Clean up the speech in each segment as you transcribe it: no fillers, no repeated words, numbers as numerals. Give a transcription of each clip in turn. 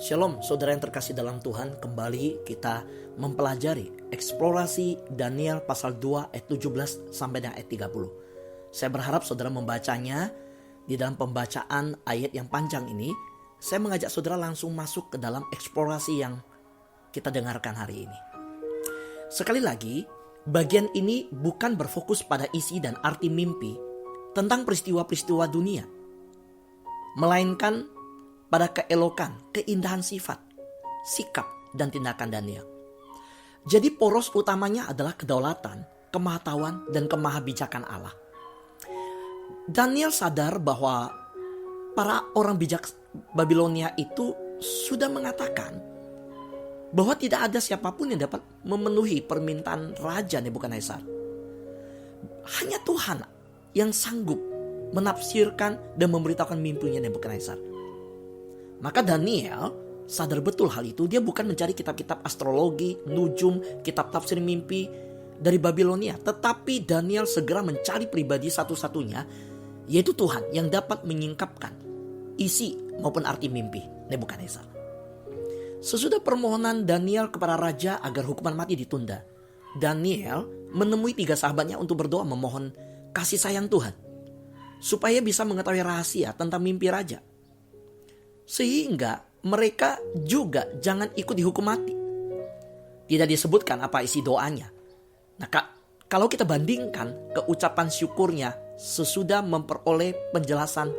Shalom saudara yang terkasih dalam Tuhan, kembali kita mempelajari eksplorasi Daniel pasal 2 ayat 17 sampai dengan ayat 30. Saya berharap saudara membacanya. Di dalam pembacaan ayat yang panjang ini, saya mengajak saudara langsung masuk ke dalam eksplorasi yang kita dengarkan hari ini. Sekali lagi, bagian ini bukan berfokus pada isi dan arti mimpi tentang peristiwa-peristiwa dunia, melainkan pada keelokan, keindahan sifat, sikap, dan tindakan Daniel. Jadi poros utamanya adalah kedaulatan, kemahatauan, dan kemahabijakan Allah. Daniel sadar bahwa para orang bijak Babilonia itu sudah mengatakan bahwa tidak ada siapapun yang dapat memenuhi permintaan Raja Nebukadnezar. Hanya Tuhan yang sanggup menafsirkan dan memberitahukan mimpinya Nebukadnezar. Maka Daniel sadar betul hal itu. Dia bukan mencari kitab-kitab astrologi, nujum, kitab tafsir mimpi dari Babilonia. Tetapi Daniel segera mencari pribadi satu-satunya, yaitu Tuhan yang dapat menyingkapkan isi maupun arti mimpi Nebukadnezar. Sesudah permohonan Daniel kepada raja agar hukuman mati ditunda, Daniel menemui 3 sahabatnya untuk berdoa memohon kasih sayang Tuhan, supaya bisa mengetahui rahasia tentang mimpi raja, sehingga mereka juga jangan ikut dihukum mati. Tidak disebutkan apa isi doanya. Nah, kalau kita bandingkan ke ucapan syukurnya sesudah memperoleh penjelasan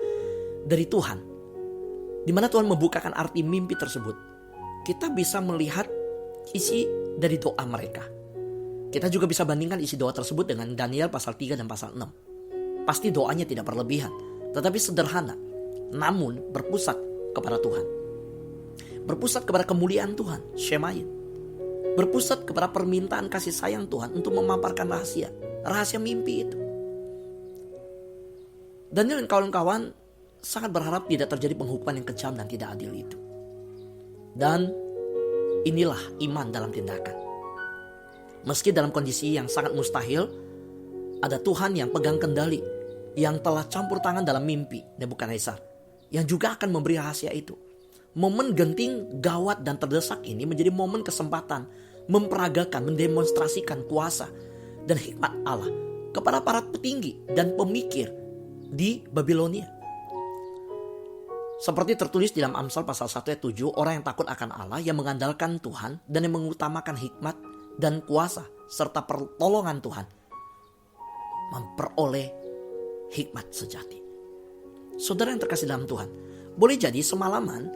dari Tuhan, di mana Tuhan membukakan arti mimpi tersebut, kita bisa melihat isi dari doa mereka. Kita juga bisa bandingkan isi doa tersebut dengan Daniel pasal 3 dan pasal 6. Pasti doanya tidak berlebihan, tetapi sederhana, namun berpusat kepada Tuhan, berpusat kepada kemuliaan Tuhan, Shemayin, berpusat kepada permintaan kasih sayang Tuhan untuk memaparkan rahasia mimpi itu. Daniel dan kawan-kawan sangat berharap tidak terjadi penghukuman yang kejam dan tidak adil itu. Dan inilah iman dalam tindakan. Meski dalam kondisi yang sangat mustahil, ada Tuhan yang pegang kendali, yang telah campur tangan dalam mimpi Nebukadnezar, yang juga akan memberi rahasia itu. Momen genting, gawat, dan terdesak ini menjadi momen kesempatan memperagakan, mendemonstrasikan kuasa dan hikmat Allah kepada para petinggi dan pemikir di Babilonia. Seperti tertulis di dalam Amsal pasal 1 ayat 7, orang yang takut akan Allah, yang mengandalkan Tuhan dan yang mengutamakan hikmat dan kuasa serta pertolongan Tuhan, memperoleh hikmat sejati. Saudara yang terkasih dalam Tuhan, boleh jadi semalaman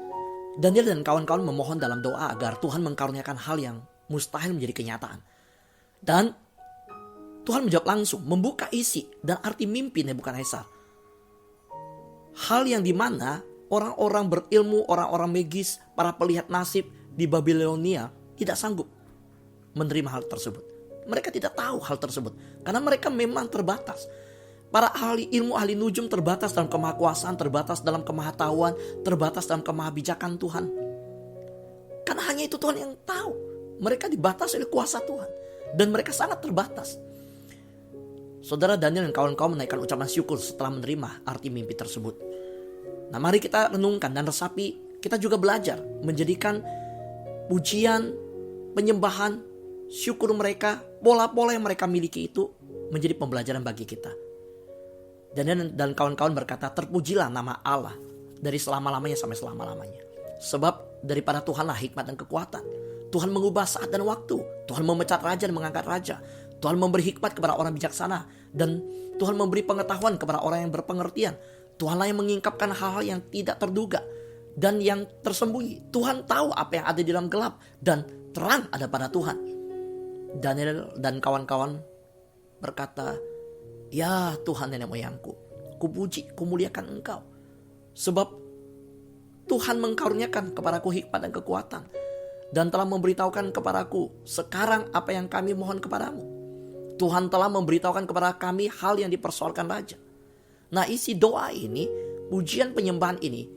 Daniel dan kawan-kawan memohon dalam doa agar Tuhan mengkaruniakan hal yang mustahil menjadi kenyataan. Dan Tuhan menjawab langsung, membuka isi dan arti mimpi Nebukadnezar. Hal yang dimana orang-orang berilmu, orang-orang magis, para pelihat nasib di Babilonia tidak sanggup menerima hal tersebut. Mereka tidak tahu hal tersebut karena mereka memang terbatas. Para ahli ilmu, ahli nujum terbatas dalam kemahakuasaan, terbatas dalam kemahatauan, terbatas dalam kemahabijakan Tuhan. Karena hanya itu Tuhan yang tahu. Mereka dibatasi oleh kuasa Tuhan. Dan mereka sangat terbatas. Saudara Daniel dan kawan-kawan menaikkan ucapan syukur setelah menerima arti mimpi tersebut. Nah, mari kita renungkan dan resapi. Kita juga belajar menjadikan pujian, penyembahan, syukur mereka, pola-pola yang mereka miliki itu menjadi pembelajaran bagi kita. Daniel dan kawan-kawan berkata, terpujilah nama Allah dari selama-lamanya sampai selama-lamanya. Sebab daripada Tuhanlah hikmat dan kekuatan. Tuhan mengubah saat dan waktu. Tuhan memecat raja dan mengangkat raja. Tuhan memberi hikmat kepada orang bijaksana. Dan Tuhan memberi pengetahuan kepada orang yang berpengertian. Tuhanlah yang mengingkapkan hal-hal yang tidak terduga dan yang tersembunyi. Tuhan tahu apa yang ada di dalam gelap dan terang ada pada Tuhan. Daniel dan kawan-kawan berkata, ya Tuhan nenek moyangku, kupuji, kumuliakan Engkau. Sebab Tuhan mengkaruniakan kepadaku hikmat dan kekuatan, dan telah memberitahukan kepadaku sekarang apa yang kami mohon kepadamu. Tuhan telah memberitahukan kepada kami hal yang dipersoalkan raja. Nah, isi doa ini, pujian penyembahan ini,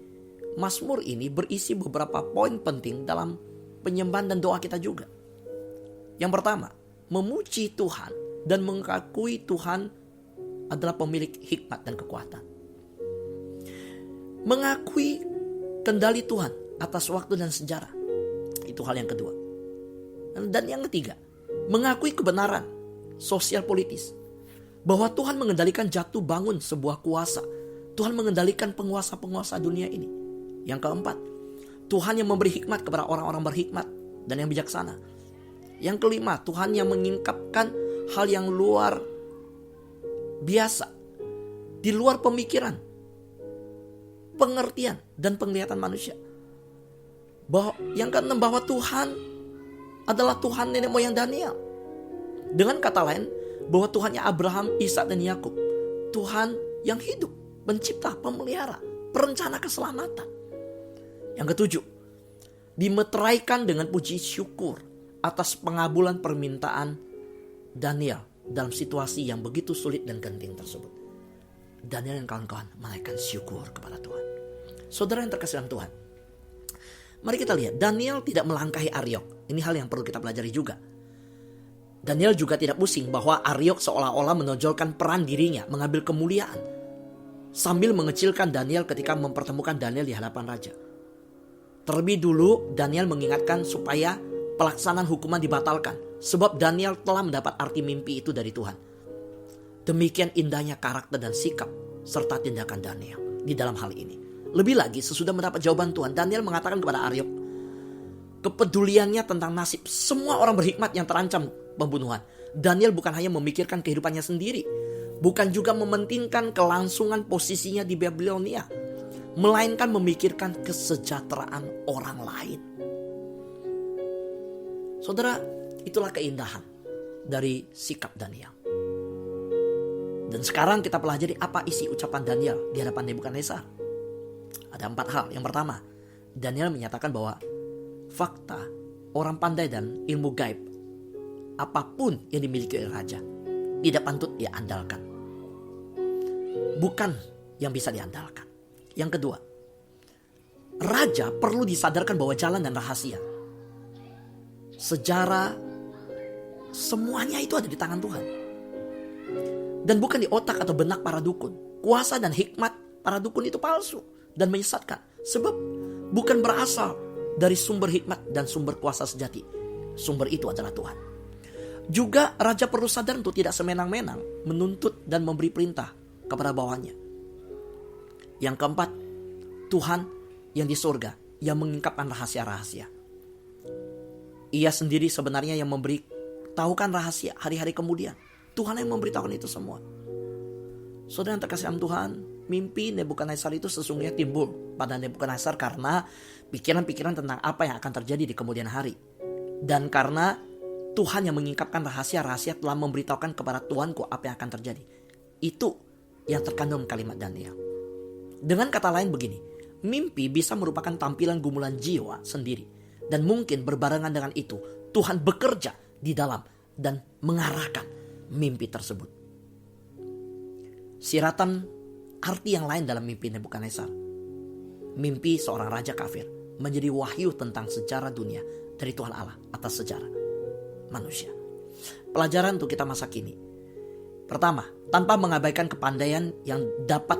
Mazmur ini berisi beberapa poin penting dalam penyembahan dan doa kita juga. Yang pertama, memuji Tuhan dan mengakui Tuhan adalah pemilik hikmat dan kekuatan. Mengakui kendali Tuhan atas waktu dan sejarah. Itu hal yang kedua. Dan yang ketiga, mengakui kebenaran sosial politis. Bahwa Tuhan mengendalikan jatuh bangun sebuah kuasa. Tuhan mengendalikan penguasa-penguasa dunia ini. Yang keempat, Tuhan yang memberi hikmat kepada orang-orang berhikmat dan yang bijaksana. Yang kelima, Tuhan yang mengungkapkan hal yang luar biasa, di luar pemikiran, pengertian, dan penglihatan manusia. Yang keenam, bahwa Tuhan adalah Tuhan nenek moyang Daniel. Dengan kata lain, bahwa Tuhannya Abraham, Ishak, dan Yakub, Tuhan yang hidup, pencipta, pemelihara, perencana keselamatan. Yang ketujuh, dimeteraikan dengan puji syukur atas pengabulan permintaan Daniel dalam situasi yang begitu sulit dan genting tersebut. Daniel dan kawan-kawan menaikkan syukur kepada Tuhan. Saudara yang terkasih dalam Tuhan, mari kita lihat, Daniel tidak melangkahi Aryok. Ini hal yang perlu kita pelajari juga. Daniel juga tidak pusing bahwa Aryok seolah-olah menonjolkan peran dirinya, mengambil kemuliaan, sambil mengecilkan Daniel ketika mempertemukan Daniel di hadapan raja. Terlebih dulu Daniel mengingatkan supaya pelaksanaan hukuman dibatalkan, sebab Daniel telah mendapat arti mimpi itu dari Tuhan. Demikian indahnya karakter dan sikap serta tindakan Daniel di dalam hal ini. Lebih lagi, sesudah mendapat jawaban Tuhan, Daniel mengatakan kepada Aryok kepeduliannya tentang nasib semua orang berhikmat yang terancam pembunuhan. Daniel bukan hanya memikirkan kehidupannya sendiri, bukan juga mementingkan kelangsungan posisinya di Babilonia, melainkan memikirkan kesejahteraan orang lain. Saudara, itulah keindahan dari sikap Daniel. Dan sekarang kita pelajari apa isi ucapan Daniel di hadapan Nebukadnezar. Ada 4 hal. Yang pertama, Daniel menyatakan bahwa fakta, orang pandai dan ilmu gaib, apapun yang dimiliki oleh raja, tidak patut dia andalkan. Bukan yang bisa diandalkan. Yang kedua, raja perlu disadarkan bahwa jalan dan rahasia, sejarah, semuanya itu ada di tangan Tuhan. Dan bukan di otak atau benak para dukun. Kuasa dan hikmat para dukun itu palsu dan menyesatkan. Sebab bukan berasal dari sumber hikmat dan sumber kuasa sejati. Sumber itu adalah Tuhan. Juga raja perlu sadar untuk tidak semenang-menang menuntut dan memberi perintah kepada bawahannya. Yang keempat, Tuhan yang di surga yang mengungkapkan rahasia-rahasia. Ia sendiri sebenarnya yang memberitahukan rahasia hari-hari kemudian. Tuhan yang memberitahukan itu semua. Saudara yang terkasih dalam Tuhan, mimpi Nebukadnezar itu sesungguhnya timbul pada Nebukadnezar karena pikiran-pikiran tentang apa yang akan terjadi di kemudian hari. Dan karena Tuhan yang mengungkapkan rahasia-rahasia telah memberitahukan kepada Tuanku apa yang akan terjadi. Itu yang terkandung kalimat Daniel. Dengan kata lain begini, mimpi bisa merupakan tampilan gumulan jiwa sendiri. Dan mungkin berbarengan dengan itu, Tuhan bekerja di dalam dan mengarahkan mimpi tersebut. Siratan arti yang lain dalam mimpi Nebukadnezar. Mimpi seorang raja kafir menjadi wahyu tentang sejarah dunia dari Tuhan Allah atas sejarah manusia. Pelajaran untuk kita masa kini. Pertama, tanpa mengabaikan kepandaian yang dapat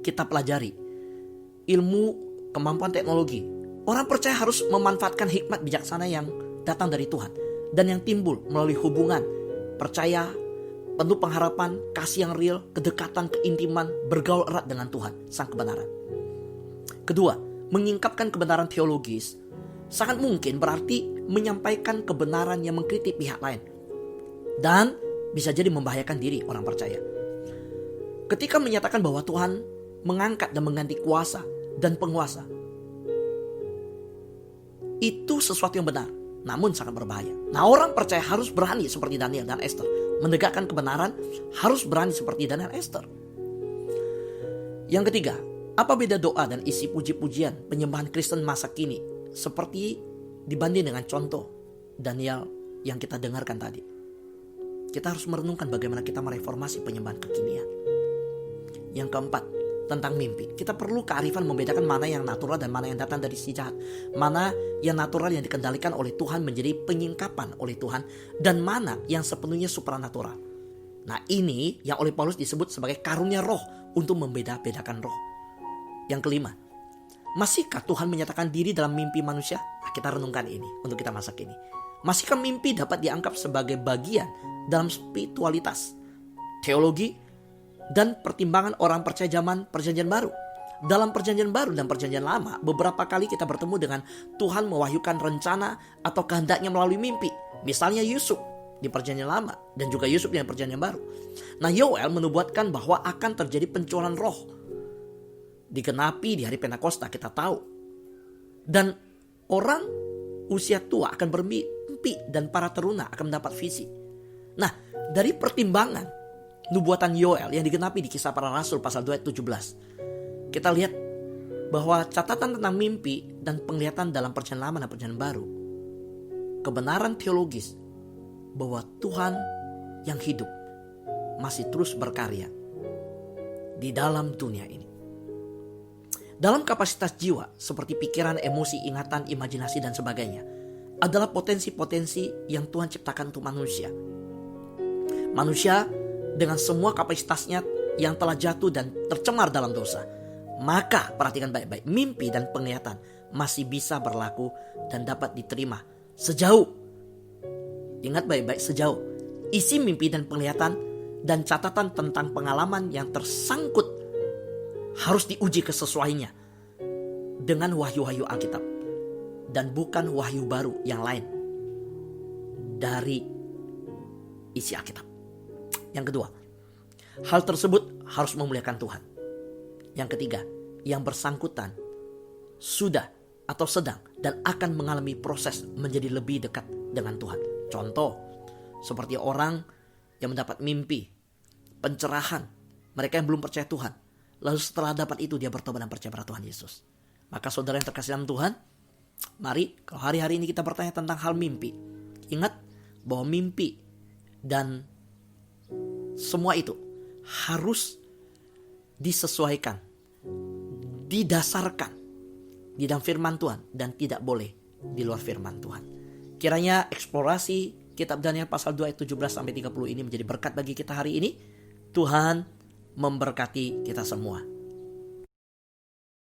kita pelajari, ilmu, kemampuan teknologi, orang percaya harus memanfaatkan hikmat bijaksana yang datang dari Tuhan dan yang timbul melalui hubungan percaya, penuh pengharapan, kasih yang real, kedekatan, keintiman, bergaul erat dengan Tuhan, sang kebenaran. Kedua, mengingkapkan kebenaran teologis sangat mungkin berarti menyampaikan kebenaran yang mengkritik pihak lain dan bisa jadi membahayakan diri orang percaya. Ketika menyatakan bahwa Tuhan mengangkat dan mengganti kuasa dan penguasa, itu sesuatu yang benar, namun sangat berbahaya. Nah, orang percaya harus berani seperti Daniel dan Esther. Menegakkan kebenaran harus berani seperti Daniel dan Esther. Yang ketiga, apa beda doa dan isi puji-pujian penyembahan Kristen masa kini seperti dibanding dengan contoh Daniel yang kita dengarkan tadi? Kita harus merenungkan bagaimana kita mereformasi penyembahan kekinian. Yang keempat, tentang mimpi. Kita perlu kearifan membedakan mana yang natural dan mana yang datang dari si jahat. Mana yang natural yang dikendalikan oleh Tuhan menjadi penyingkapan oleh Tuhan. Dan mana yang sepenuhnya supranatural. Nah, ini yang oleh Paulus disebut sebagai karunia roh untuk membeda-bedakan roh. Yang kelima, Masihkah Tuhan menyatakan diri dalam mimpi manusia? Nah, kita renungkan ini untuk kita masa kini. Masihkah mimpi dapat dianggap sebagai bagian dalam spiritualitas, teologi, dan pertimbangan orang percaya zaman Perjanjian Baru? Dalam Perjanjian Baru dan Perjanjian Lama, beberapa kali kita bertemu dengan Tuhan mewahyukan rencana atau kehendaknya melalui mimpi. Misalnya Yusuf di Perjanjian Lama dan juga Yusuf di Perjanjian Baru. Nah, Yoel menubuatkan bahwa akan terjadi pencurahan roh. Digenapi di hari Pentakosta, kita tahu. Dan orang usia tua akan bermimpi dan para teruna akan mendapat visi. Nah, dari pertimbangan nubuatan Yoel yang digenapi di Kisah Para Rasul pasal 2 ayat 17, kita lihat bahwa catatan tentang mimpi dan penglihatan dalam Perjanjian Lama dan Perjanjian Baru, kebenaran teologis bahwa Tuhan yang hidup masih terus berkarya di dalam dunia ini. Dalam kapasitas jiwa seperti pikiran, emosi, ingatan, imajinasi dan sebagainya adalah potensi-potensi yang Tuhan ciptakan untuk manusia. Manusia dengan semua kapasitasnya yang telah jatuh dan tercemar dalam dosa. Maka perhatikan baik-baik, mimpi dan penglihatan masih bisa berlaku dan dapat diterima sejauh, ingat baik-baik, sejauh isi mimpi dan penglihatan dan catatan tentang pengalaman yang tersangkut harus diuji kesesuaiannya dengan wahyu-wahyu Alkitab dan bukan wahyu baru yang lain dari isi Alkitab. Yang kedua, hal tersebut harus memuliakan Tuhan. Yang ketiga, yang bersangkutan sudah atau sedang dan akan mengalami proses menjadi lebih dekat dengan Tuhan. Contoh, seperti orang yang mendapat mimpi, pencerahan, mereka yang belum percaya Tuhan. Lalu setelah dapat itu dia bertobat dan percaya pada Tuhan Yesus. Maka saudara yang terkasih dalam Tuhan, mari kalau hari-hari ini kita bertanya tentang hal mimpi, ingat bahwa mimpi dan semua itu harus disesuaikan, didasarkan di dalam firman Tuhan dan tidak boleh di luar firman Tuhan. Kiranya eksplorasi kitab Daniel pasal 2 ayat 17-30 ini menjadi berkat bagi kita hari ini. Tuhan memberkati kita semua.